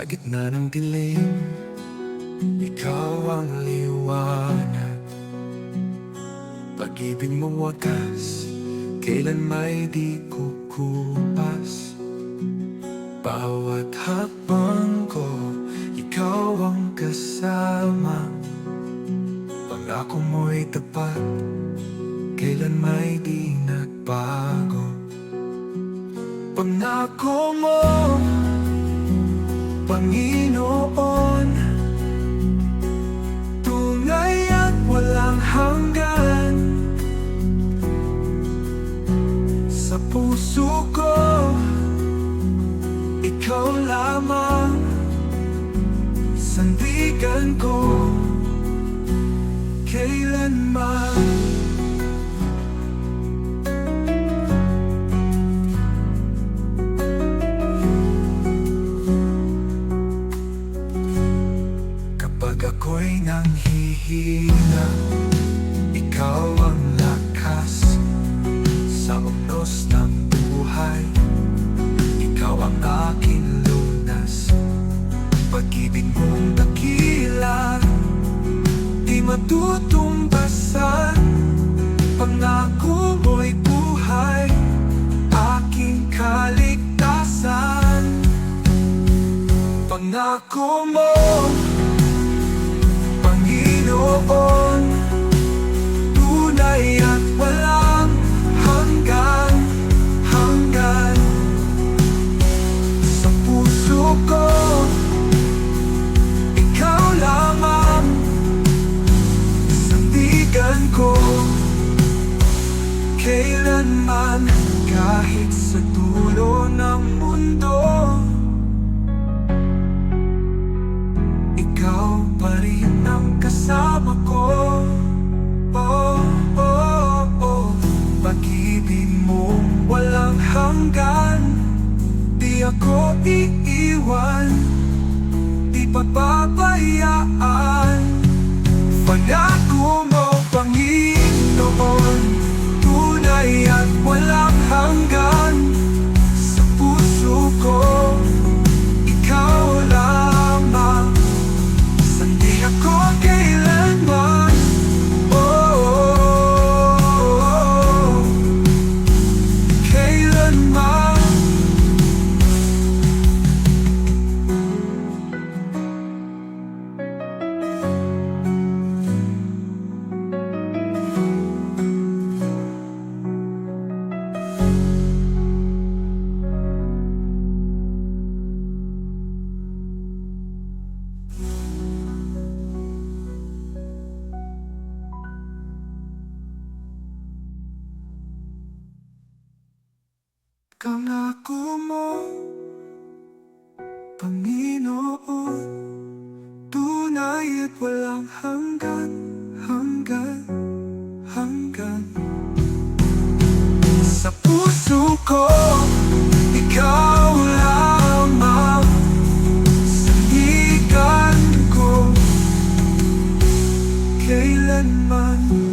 gitna ng dilim, ikaw ang liwanag. Pag-ibig mo wagas, kailan may di kukupas. Bawat hakbang ko, ikaw ang kasama. Pangako mo'y tapat, kailan may di nagbago. Pangako mo, Panginoon, tunay at walang hanggan. Sa puso ko, ikaw lamang, sandigan ko kailanman. Ako'y nanghihina, ikaw ang lakas sa unos ng buhay. Ikaw ang aking lunas, pag-ibig mong dakila, di matutumbasan. Pangako mo'y buhay, aking kaligtasan. Pangako mo, Panginoon, tunay at walang hanggan, hanggan. Sa puso ko, ikaw lamang, sandigan ko kailanman. Kahit sa dulo ng mundo, ikaw pa rin ang kasama ko. Oh, oh, oh. Pag-ibig mo walang hanggan, di ako iiwan, di papabayaan. Pangako mo, Panginoon, tunay at walang hanggan. Sa puso ko, ikaw lamang, sandi ako kailanman. Oh, oh, oh, kailanman. Pangako mo, Panginoon, tunay at walang hanggan, hanggan, hanggan. Sa puso ko, ikaw lamang, sandigan ko kailanman.